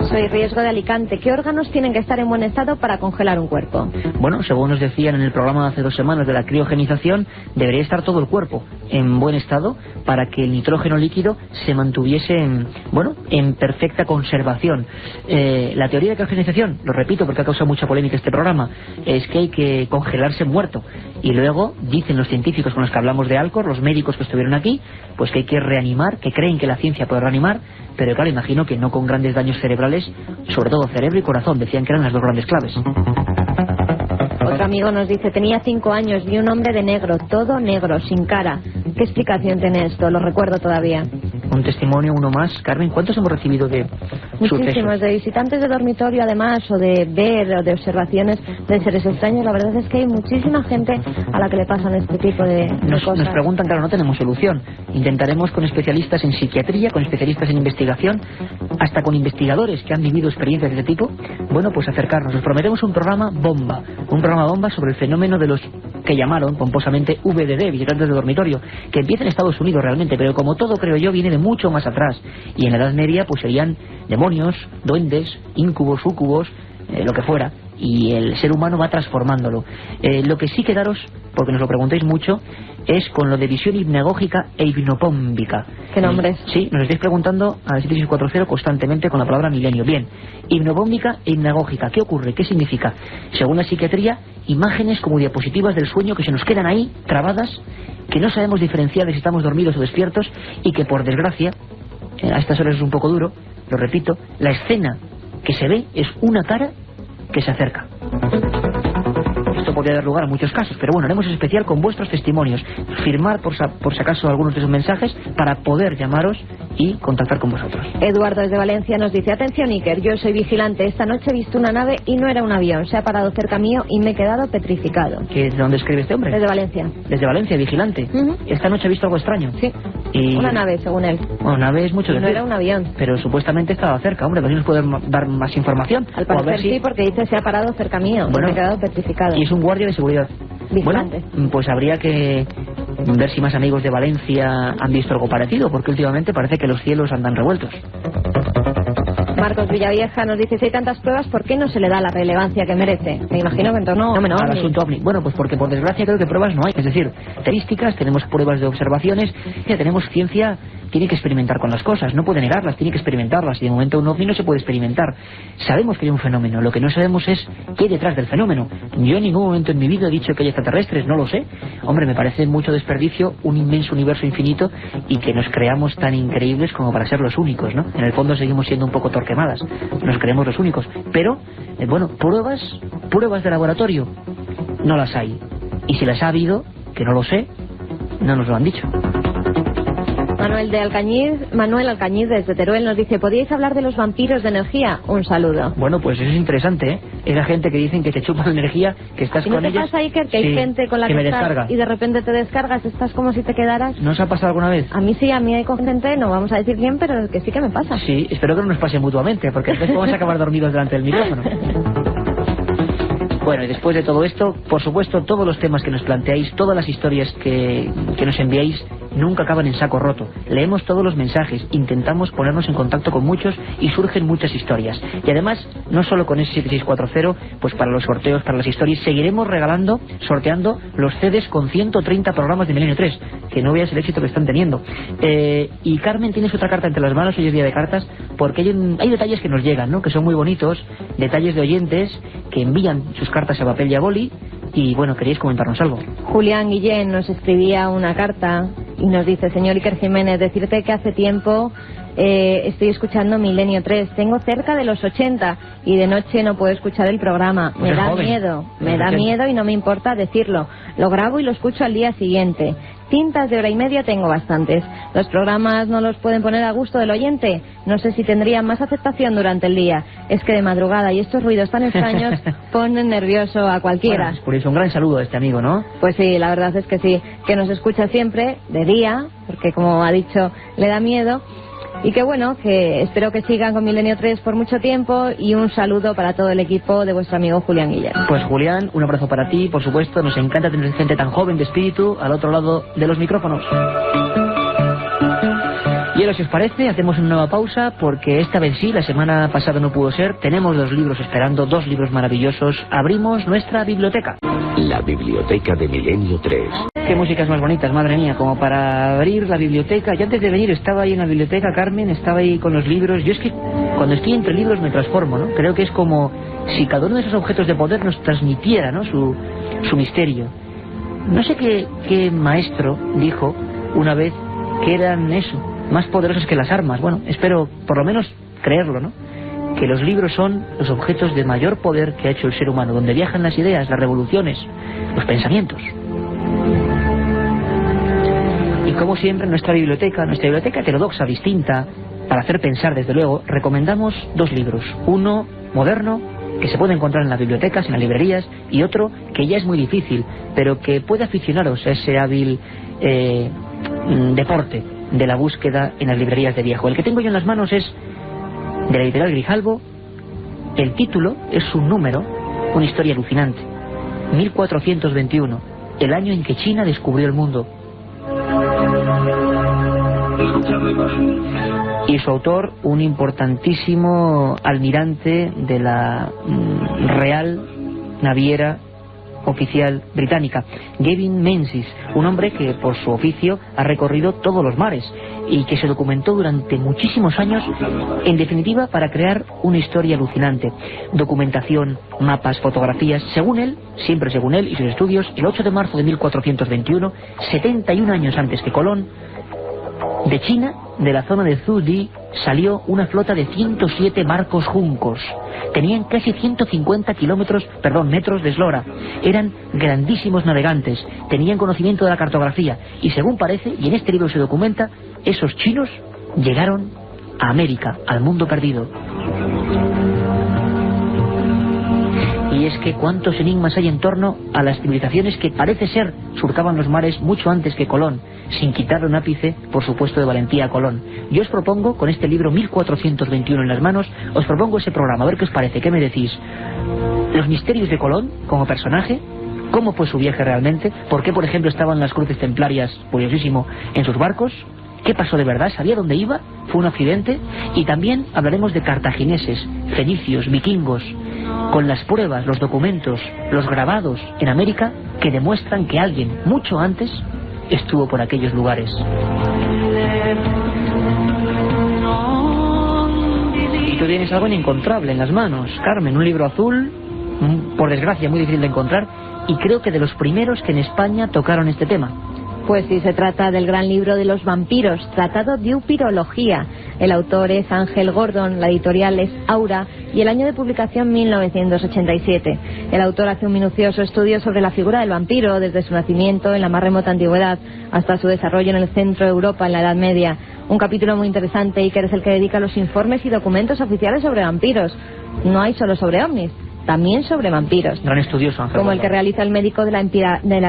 Soy Riesgo de Alicante. ¿Qué órganos tienen que estar en buen estado para congelar un cuerpo? Bueno, según nos decían en el programa de hace 2 semanas de la criogenización, debería estar todo el cuerpo en buen estado para que el nitrógeno líquido se mantuviese en perfecta conservación. La teoría de criogenización, lo repito porque ha causado mucha polémica este programa, es que hay que congelarse muerto. Y luego dicen los científicos con los que hablamos de Alcor, los médicos que estuvieron aquí, pues que hay que reanimar, que creen que la ciencia puede reanimar, pero claro, imagino que no con grandes daños cerebrales, sobre todo cerebro y corazón, decían que eran las 2 grandes claves. Otro amigo nos dice: tenía 5 años, vi un hombre de negro, todo negro, sin cara. ¿Qué explicación tiene esto? Lo recuerdo todavía. Un testimonio, uno más. Carmen, ¿cuántos hemos recibido de muchísimos, de visitantes de dormitorio además, o de ver, o de observaciones de seres extraños? La verdad es que hay muchísima gente a la que le pasan este tipo de cosas. Nos preguntan, claro, no tenemos solución. Intentaremos con especialistas en psiquiatría, con especialistas en investigación, hasta con investigadores que han vivido experiencias de este tipo, bueno, pues acercarnos. Os prometemos un programa bomba sobre el fenómeno de los que llamaron pomposamente VDD, visitantes de dormitorio, que empieza en Estados Unidos realmente, pero como todo, creo yo, viene de mucho más atrás, y en la Edad Media pues serían demonios, duendes, íncubos, súcubos, lo que fuera, y el ser humano va transformándolo. Lo que sí quedaros, porque nos lo preguntáis mucho, es con lo de visión hipnagógica e hipnopómbica. ¿Qué nombres? Sí, nos estáis preguntando al 7640 constantemente con la palabra milenio. Bien, hipnopómbica e hipnagógica, ¿qué ocurre? ¿Qué significa? Según la psiquiatría, imágenes como diapositivas del sueño que se nos quedan ahí, trabadas, que no sabemos diferenciar de si estamos dormidos o despiertos, y que por desgracia, a estas horas es un poco duro, lo repito, la escena que se ve es una cara que se acerca. Esto podría dar lugar a muchos casos, pero bueno, haremos especial con vuestros testimonios. Firmar por si acaso algunos de esos mensajes para poder llamaros y contactar con vosotros. Eduardo desde Valencia nos dice: atención Iker, yo soy vigilante, esta noche he visto una nave y no era un avión, se ha parado cerca mío y me he quedado petrificado. ¿De dónde escribe este hombre? Desde Valencia. Desde Valencia, vigilante. Esta noche ha visto algo extraño. Sí, una nave según él. Bueno, nave es mucho decir. No era un avión. Pero supuestamente estaba cerca, hombre, ¿no nos puede dar más información? Al parecer sí, porque dice: se ha parado cerca mío, bueno, y me he quedado petrificado. Y es un guardia de seguridad. Vigilante. Bueno, pues habría que ver si más amigos de Valencia han visto algo parecido, porque últimamente parece que los cielos andan revueltos. Marcos Villavieja nos dice: si hay tantas pruebas, ¿por qué no se le da la relevancia que merece? Me imagino que en torno al asunto OVNI. Bueno, pues porque por desgracia creo que pruebas no hay. Es decir, estadísticas, tenemos pruebas de observaciones, ya tenemos ciencia, tiene que experimentar con las cosas, no puede negarlas, tiene que experimentarlas, y de momento un OVNI no se puede experimentar. Sabemos que hay un fenómeno, lo que no sabemos es qué hay detrás del fenómeno. Yo en ningún momento en mi vida he dicho que hay extraterrestres, no lo sé. Hombre, me parece mucho desperdicio un inmenso universo infinito y que nos creamos tan increíbles como para ser los únicos, ¿no? En el fondo seguimos siendo un poco torquemadas, nos creemos los únicos, pero bueno, pruebas de laboratorio no las hay, y si las ha habido, que no lo sé, no nos lo han dicho. Manuel Alcañiz desde Teruel nos dice: ¿podíais hablar de los vampiros de energía? Un saludo. Bueno, pues eso es interesante, ¿eh? Es la gente que dicen que te chupa la energía, que estás con ellos. ¿Y no te pasa, Iker, que hay gente con la que estás y de repente te descargas, estás como si te quedaras? ¿No os ha pasado alguna vez? A mí sí, a mí hay gente, no vamos a decir quién, pero que sí que me pasa. Sí, espero que no nos pase mutuamente, porque después vamos a acabar dormidos delante del micrófono. Bueno, y después de todo esto, por supuesto, todos los temas que nos planteáis, todas las historias que nos enviáis, nunca acaban en saco roto. Leemos todos los mensajes, intentamos ponernos en contacto con muchos y surgen muchas historias. Y además, no solo con ese 7640, pues para los sorteos, para las historias, seguiremos sorteando los CDs con 130 programas de Milenio 3, que no veas el éxito que están teniendo. Y Carmen, tienes otra carta entre las manos, hoy es día de cartas, porque hay detalles que nos llegan, ¿no?, que son muy bonitos, detalles de oyentes que envían sus cartas a papel y a boli. Y bueno, queríais comentarnos algo. Julián Guillén nos escribía una carta y nos dice: señor Iker Jiménez, decirte que hace tiempo estoy escuchando Milenio 3, tengo cerca de los 80 y de noche no puedo escuchar el programa, me da miedo y no me importa decirlo, lo grabo y lo escucho al día siguiente. Cintas de hora y media tengo bastantes. ¿Los programas no los pueden poner a gusto del oyente? No sé si tendrían más aceptación durante el día. Es que de madrugada y estos ruidos tan extraños ponen nervioso a cualquiera. Bueno, por eso un gran saludo a este amigo, ¿no? Pues sí, la verdad es que sí, que nos escucha siempre de día, porque como ha dicho, le da miedo. Y que bueno, que espero que sigan con Milenio 3 por mucho tiempo, y un saludo para todo el equipo de vuestro amigo Julián Guillén. Pues Julián, un abrazo para ti, por supuesto, nos encanta tener gente tan joven de espíritu al otro lado de los micrófonos. Y ahora, si os parece, hacemos una nueva pausa, porque esta vez sí, la semana pasada no pudo ser, tenemos 2 libros esperando, 2 libros maravillosos, abrimos nuestra biblioteca. La biblioteca de Milenio 3. Qué músicas más bonitas, madre mía, como para abrir la biblioteca. Yo antes de venir estaba ahí en la biblioteca, Carmen, estaba ahí con los libros. Yo es que cuando estoy entre libros me transformo, ¿no? Creo que es como si cada uno de esos objetos de poder nos transmitiera, ¿no?, su misterio. No sé qué maestro dijo una vez que eran eso, más poderosos que las armas. Bueno, espero por lo menos creerlo, ¿no?, que los libros son los objetos de mayor poder que ha hecho el ser humano, donde viajan las ideas, las revoluciones, los pensamientos. Y como siempre, nuestra biblioteca heterodoxa, distinta, para hacer pensar, desde luego, recomendamos 2 libros. Uno moderno, que se puede encontrar en las bibliotecas, en las librerías, y otro que ya es muy difícil, pero que puede aficionaros a ese hábil deporte de la búsqueda en las librerías de viejo. El que tengo yo en las manos es de la editorial Grijalbo. El título es un número, una historia alucinante: 1421, el año en que China descubrió el mundo. Y su autor, un importantísimo almirante de la Real Naviera Oficial Británica, Gavin Menzies, un hombre que por su oficio ha recorrido todos los mares y que se documentó durante muchísimos años, en definitiva, para crear una historia alucinante. Documentación, mapas, fotografías. Según él, siempre según él y sus estudios, el 8 de marzo de 1421, 71 años antes que Colón, de China, de la zona de Zhuji, salió una flota de 107 barcos juncos. Tenían casi 150 metros de eslora. Eran grandísimos navegantes, tenían conocimiento de la cartografía, y según parece, y en este libro se documenta, esos chinos llegaron a América, al mundo perdido. Y es que cuántos enigmas hay en torno a las civilizaciones que parece ser surcaban los mares mucho antes que Colón, sin quitarle un ápice, por supuesto, de valentía a Colón. Yo os propongo, con este libro 1421 en las manos, os propongo ese programa, a ver qué os parece, qué me decís. Los misterios de Colón como personaje, cómo fue su viaje realmente, por qué, por ejemplo, estaban las cruces templarias, curiosísimo, en sus barcos, qué pasó de verdad, sabía dónde iba, fue un accidente. Y también hablaremos de cartagineses, fenicios, vikingos, con las pruebas, los documentos, los grabados en América que demuestran que alguien mucho antes estuvo por aquellos lugares. Y tú tienes algo inencontrable en las manos, Carmen, un libro azul, por desgracia muy difícil de encontrar, y creo que de los primeros que en España tocaron este tema. Pues sí, se trata del gran libro de los vampiros, tratado de upirología. El autor es Ángel Gordon, la editorial es Aura, y el año de publicación 1987. El autor hace un minucioso estudio sobre la figura del vampiro, desde su nacimiento en la más remota antigüedad hasta su desarrollo en el centro de Europa en la Edad Media. Un capítulo muy interesante, y que es el que dedica los informes y documentos oficiales sobre vampiros. No hay solo sobre ovnis, también sobre vampiros. Gran estudioso, Ángel Como el Gordon. que realiza el médico de la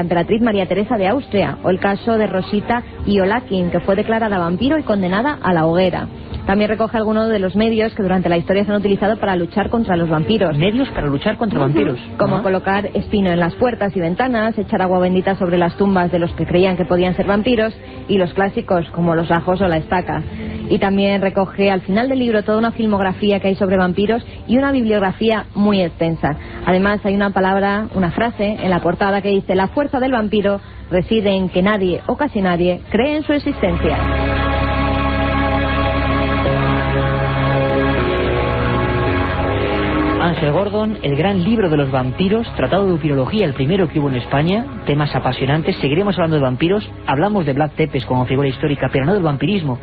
emperatriz María Teresa de Austria, o el caso de Rosita Iolakin, que fue declarada vampiro y condenada a la hoguera. También recoge algunos de los medios que durante la historia se han utilizado para luchar contra los vampiros. Medios para luchar contra vampiros. Como Ajá. colocar espino en las puertas y ventanas, echar agua bendita sobre las tumbas de los que creían que podían ser vampiros, y los clásicos como los ajos o la estaca. Y también recoge al final del libro toda una filmografía que hay sobre vampiros y una bibliografía muy extensa. Además hay una frase en la portada que dice: la fuerza del vampiro reside en que nadie o casi nadie cree en su existencia. Ángel Gordon, el gran libro de los vampiros, tratado de upirología, el primero que hubo en España, temas apasionantes. Seguiremos hablando de vampiros, hablamos de Vlad Tepes como figura histórica, pero no del vampirismo,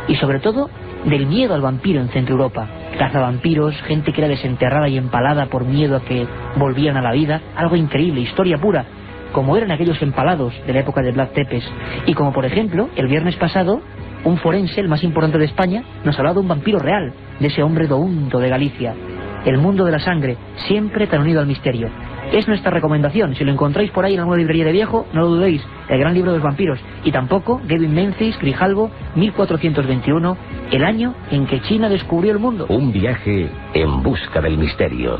y sobre todo del miedo al vampiro en Centro Europa. Cazavampiros, gente que era desenterrada y empalada por miedo a que volvieran a la vida, algo increíble, historia pura, como eran aquellos empalados de la época de Vlad Tepes. Y como por ejemplo, el viernes pasado, un forense, el más importante de España, nos hablaba de un vampiro real, de ese hombre Dounto de Galicia. El mundo de la sangre, siempre tan unido al misterio. Es nuestra recomendación. Si lo encontráis por ahí en alguna librería de viejo, no lo dudéis, el gran libro de los vampiros. Y tampoco Gavin Menzies, Grijalvo, 1421, el año en que China descubrió el mundo. Un viaje en busca del misterio.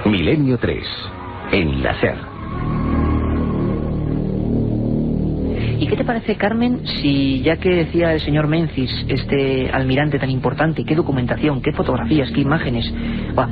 Milenio 3, en la SER. ¿Y qué te parece, Carmen, si, ya que decía el señor Menzies, este almirante tan importante, qué documentación, qué fotografías, qué imágenes?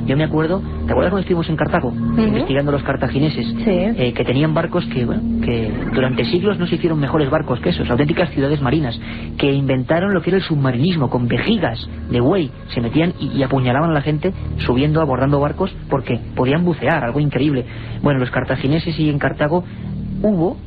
Yo me acuerdo, ¿te acuerdas cuando estuvimos en Cartago, investigando los cartagineses? Sí. Que tenían barcos que durante siglos no se hicieron mejores barcos que esos, auténticas ciudades marinas, que inventaron lo que era el submarinismo, con vejigas de buey, se metían y apuñalaban a la gente subiendo, abordando barcos, porque podían bucear, algo increíble. Bueno, los cartagineses y en Cartago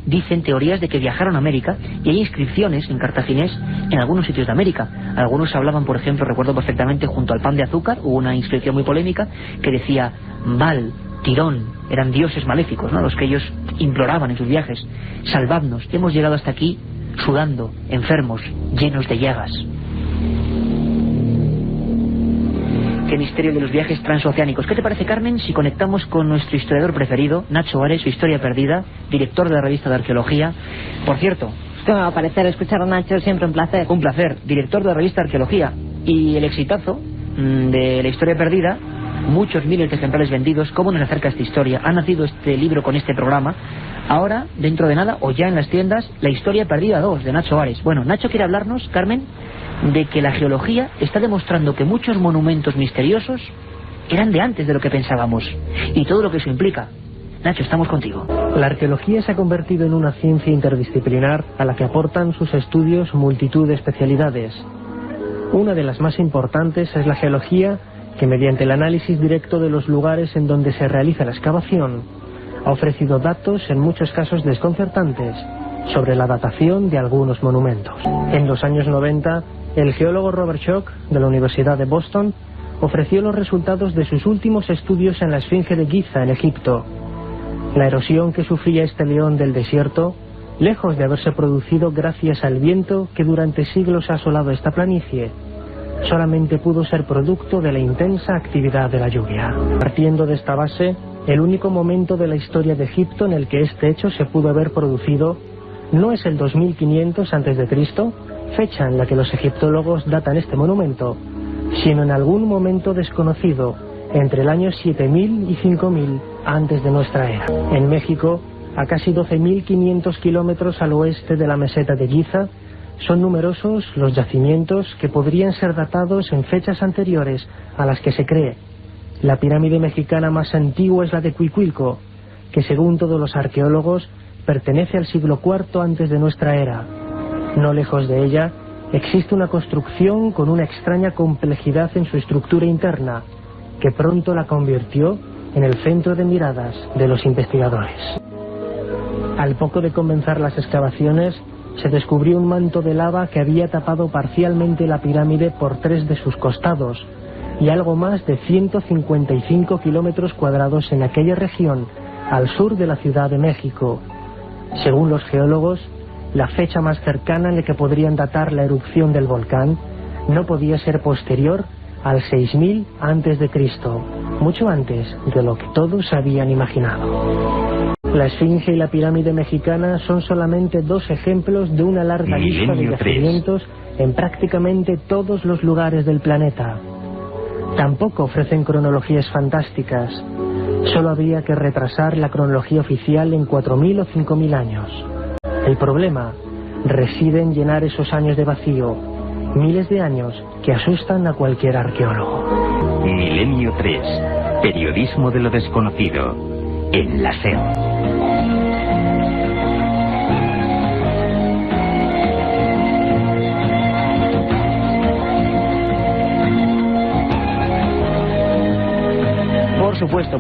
dicen teorías de que viajaron a América, y hay inscripciones en cartaginés en algunos sitios de América. Algunos hablaban, por ejemplo, recuerdo perfectamente, junto al pan de azúcar, hubo una inscripción muy polémica que decía Baal, Tirón, eran dioses maléficos, ¿no?, los que ellos imploraban en sus viajes: salvadnos, hemos llegado hasta aquí sudando, enfermos, llenos de llagas. Qué misterio de los viajes transoceánicos. ¿Qué te parece, Carmen, si conectamos con nuestro historiador preferido, Nacho Ares, su Historia Perdida, director de la revista de Arqueología? Por cierto, Esto me va a parecer escuchar a Nacho, siempre un placer. un placer, director de la revista Arqueología, y el exitazo de la Historia Perdida, muchos miles de ejemplares vendidos. ¿Cómo nos acerca esta historia? Ha nacido este libro con este programa. Ahora, dentro de nada, o ya en las tiendas, La Historia Perdida 2, de Nacho Ares. Bueno, Nacho quiere hablarnos, Carmen, de que la geología está demostrando que muchos monumentos misteriosos eran de antes de lo que pensábamos, y todo lo que eso implica. Nacho, estamos contigo. La arqueología se ha convertido en una ciencia interdisciplinar a la que aportan sus estudios multitud de especialidades. Una de las más importantes es la geología, que mediante el análisis directo de los lugares en donde se realiza la excavación, ha ofrecido datos, en muchos casos desconcertantes, sobre la datación de algunos monumentos. En los años 90, el geólogo Robert Schoch, de la Universidad de Boston, ofreció los resultados de sus últimos estudios en la Esfinge de Giza, en Egipto. La erosión que sufría este león del desierto, lejos de haberse producido gracias al viento que durante siglos ha asolado esta planicie, solamente pudo ser producto de la intensa actividad de la lluvia. Partiendo de esta base, el único momento de la historia de Egipto en el que este hecho se pudo haber producido no es el 2500 a.C., fecha en la que los egiptólogos datan este monumento, sino en algún momento desconocido, entre el año 7000 y 5000 antes de nuestra era. En México, a casi 12.500 kilómetros al oeste de la meseta de Giza, son numerosos los yacimientos que podrían ser datados en fechas anteriores a las que se cree. La pirámide mexicana más antigua es la de Cuicuilco, que según todos los arqueólogos pertenece al siglo IV antes de nuestra era. No lejos de ella existe una construcción con una extraña complejidad en su estructura interna, que pronto la convirtió en el centro de miradas de los investigadores. Al poco de comenzar las excavaciones, se descubrió un manto de lava que había tapado parcialmente la pirámide por 3 de sus costados, y algo más de 155 kilómetros cuadrados en aquella región, al sur de la Ciudad de México. Según los geólogos, la fecha más cercana en la que podrían datar la erupción del volcán no podía ser posterior al 6000 a.C. mucho antes de lo que todos habían imaginado. La Esfinge y la pirámide mexicana son solamente dos ejemplos de una larga lista de yacimientos en prácticamente todos los lugares del planeta. Tampoco ofrecen cronologías fantásticas. Solo habría que retrasar la cronología oficial en 4.000 o 5.000 años. El problema reside en llenar esos años de vacío, miles de años que asustan a cualquier arqueólogo. Milenio 3. Periodismo de lo desconocido. En la SER.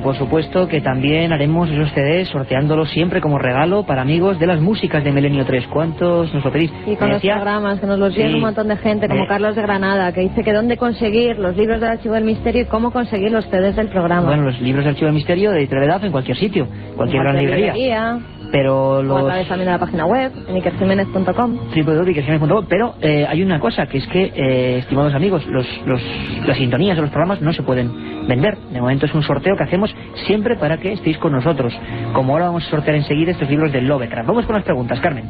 Por supuesto que también haremos esos CDs sorteándolos siempre como regalo para amigos de las músicas de Milenio 3. ¿Cuántos nos lo pedís? Y con los programas, que nos los piden un montón de gente, como Carlos de Granada, que dice que dónde conseguir los libros del Archivo del Misterio y cómo conseguir los CDs del programa. Bueno, los libros del Archivo del Misterio de Editorial en cualquier sitio, cualquier gran librería. Pero los... O a través también de la página web, en ikerjimenez.com. www.ikerjimenez.com. Pero hay una cosa, que es que, estimados amigos, las sintonías de los programas no se pueden vender. De momento es un sorteo que hacemos siempre para que estéis con nosotros. Como ahora vamos a sortear enseguida estos libros del Lovecraft. Vamos con las preguntas, Carmen.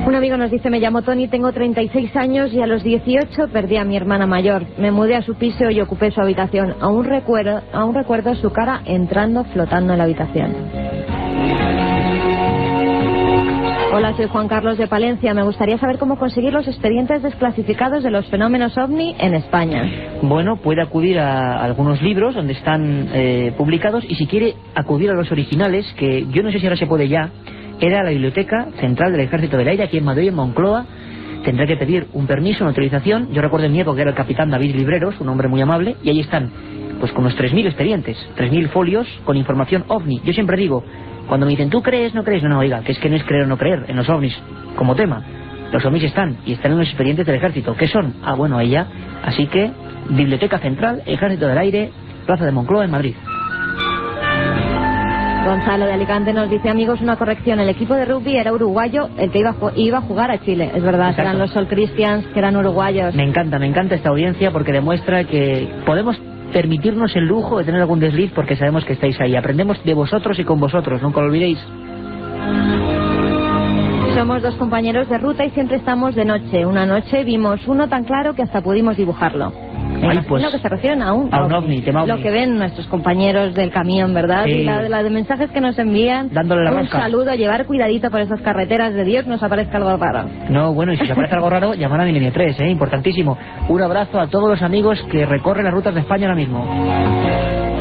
Un amigo nos dice: me llamo Tony, tengo 36 años y a los 18 perdí a mi hermana mayor. Me mudé a su piso y ocupé su habitación. Aún recuerdo su cara entrando, flotando en la habitación. Hola, soy Juan Carlos de Palencia. Me gustaría saber cómo conseguir los expedientes desclasificados de los fenómenos OVNI en España. Bueno, puede acudir a algunos libros donde están publicados, y si quiere acudir a los originales, que yo no sé si ahora se puede ya, era la Biblioteca Central del Ejército del Aire, aquí en Madrid, en Moncloa. Tendrá que pedir un permiso, una autorización. Yo recuerdo en mi época que era el capitán David Libreros, un hombre muy amable, y ahí están pues con unos 3.000 expedientes, 3.000 folios con información OVNI. Yo siempre digo, cuando me dicen, ¿tú crees, no crees? No, oiga, que es que no es creer o no creer en los ovnis como tema. Los ovnis están en los expedientes del ejército. ¿Qué son? Ah, bueno, ahí ya. Así que, Biblioteca Central, Ejército del Aire, Plaza de Moncloa, en Madrid. Gonzalo de Alicante nos dice: amigos, una corrección, el equipo de rugby era uruguayo, el que iba a jugar a Chile. Es verdad, exacto. Eran los Sol Christians, que eran uruguayos. Me encanta esta audiencia, porque demuestra que podemos permitirnos el lujo de tener algún desliz, porque sabemos que estáis ahí. Aprendemos de vosotros y con vosotros, nunca lo olvidéis. Somos dos compañeros de ruta y siempre estamos de noche. Una noche vimos uno tan claro que hasta pudimos dibujarlo. Pues, que se refieren a un ovni, tema ovni. Lo que ven nuestros compañeros del camión, ¿verdad? Sí. Y la de mensajes que nos envían. Dándole la un rosca. Saludo, llevar cuidadito por esas carreteras de Dios, nos aparezca algo raro. No, bueno, y si os aparece algo raro, llamar a Milenio 3, importantísimo. Un abrazo a todos los amigos que recorren las rutas de España ahora mismo.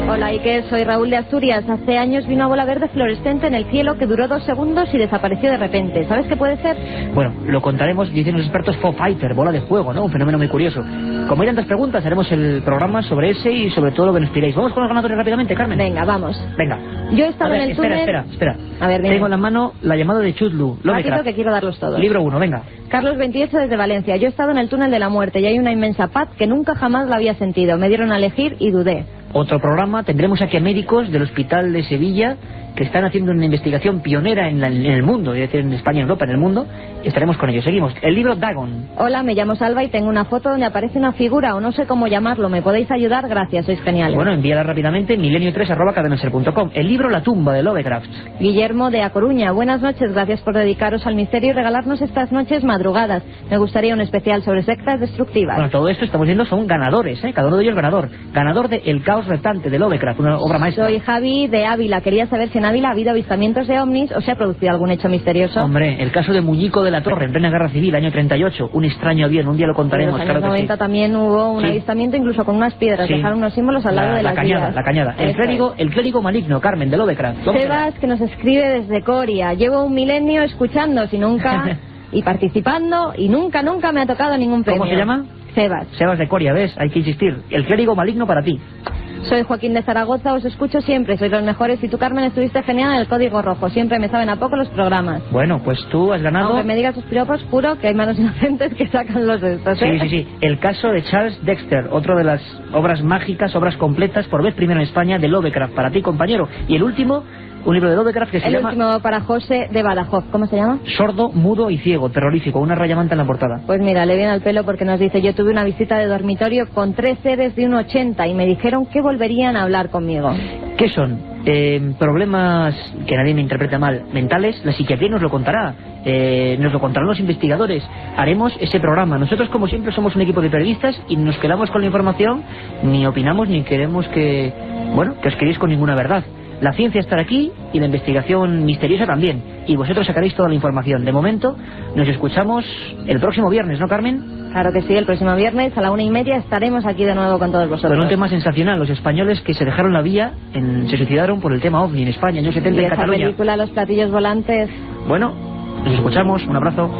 Hola, Iker, soy Raúl de Asturias. Hace años vi una bola verde fluorescente en el cielo que duró 2 segundos y desapareció de repente. ¿Sabes qué puede ser? Bueno, lo contaremos, dicen los expertos, Foo Fighter, bola de fuego, ¿no? Un fenómeno muy curioso. Como hay tantas preguntas, haremos el programa sobre ese y sobre todo lo que nos pidáis. ¿Vamos con los ganadores rápidamente, Carmen? Venga, vamos. Venga. Yo he estado en el túnel... Espera. A ver, tengo en la mano la llamada de Chutlu. Ratito que quiero darlos todos. Libro 1, venga. Carlos 28 desde Valencia. Yo he estado en el túnel de la muerte y hay una inmensa paz que nunca jamás la había sentido. Me dieron a elegir y dudé. Otro programa, tendremos aquí a médicos del Hospital de Sevilla que están haciendo una investigación pionera en el mundo, es decir, en España, en Europa, en el mundo. Estaremos con ellos. Seguimos. El libro Dagon. Hola, me llamo Salva y tengo una foto donde aparece una figura, o no sé cómo llamarlo. ¿Me podéis ayudar? Gracias, sois geniales. Bueno, envíala rápidamente, milenio3@cadenaser.com. El libro La tumba de Lovecraft. Guillermo de A Coruña. Buenas noches, gracias por dedicaros al misterio y regalarnos estas noches madrugadas. Me gustaría un especial sobre sectas destructivas. Bueno, todo esto estamos viendo son ganadores, cada uno de ellos ganador. Ganador de El caos restante de Lovecraft, una obra maestra. Soy Javi de Ávila. Quería saber si en Ávila ha habido avistamientos de ovnis o se ha producido algún hecho misterioso. Hombre, el caso de Muñico de la Torre, en plena guerra civil, año 38. Un extraño avión, un día lo contaremos. En los años 90 también hubo un avistamiento, incluso con unas piedras. Dejaron unos símbolos al lado de las vías. La cañada. El clérigo maligno, Carmen, de Lovecraft. Sebas, que nos escribe desde Coria. Llevo un milenio escuchando, si nunca... y participando, y nunca me ha tocado ningún premio. ¿Cómo se llama? Sebas. Sebas de Coria, ¿ves? Hay que insistir. El clérigo maligno para ti. Soy Joaquín de Zaragoza, os escucho siempre, sois los mejores. Y tú, Carmen, estuviste genial en el Código Rojo. Siempre me saben a poco los programas. Bueno, pues tú has ganado... Aunque me digas tus piropos, juro que hay manos inocentes que sacan los de estos, ¿eh? Sí. El caso de Charles Dexter, otro de las obras mágicas, obras completas, por vez primero en España, de Lovecraft. Para ti, compañero. Y el último, Un libro de Lovecraft que se llama... El último para José de Badajoz. ¿Cómo se llama? Sordo, mudo y ciego, terrorífico, una raya manta en la portada. Pues mira, le viene al pelo porque nos dice: yo tuve una visita de dormitorio con 3 seres de 1,80 y me dijeron que volverían a hablar conmigo. ¿Qué son? Problemas, que nadie me interpreta mal, mentales. La psiquiatría nos lo contará, nos lo contarán los investigadores. Haremos ese programa. Nosotros, como siempre, somos un equipo de periodistas y nos quedamos con la información, ni opinamos ni queremos que os quedéis con ninguna verdad. La ciencia estará aquí y la investigación misteriosa también, y vosotros sacaréis toda la información. De momento nos escuchamos el próximo viernes, ¿no, Carmen? Claro que sí, el próximo viernes a la 1:30 estaremos aquí de nuevo con todos vosotros. Con un tema sensacional, los españoles que se dejaron la vía, se suicidaron por el tema OVNI en España, en los 70 en Cataluña. Y esa película, Los platillos volantes. Bueno, nos escuchamos, un abrazo.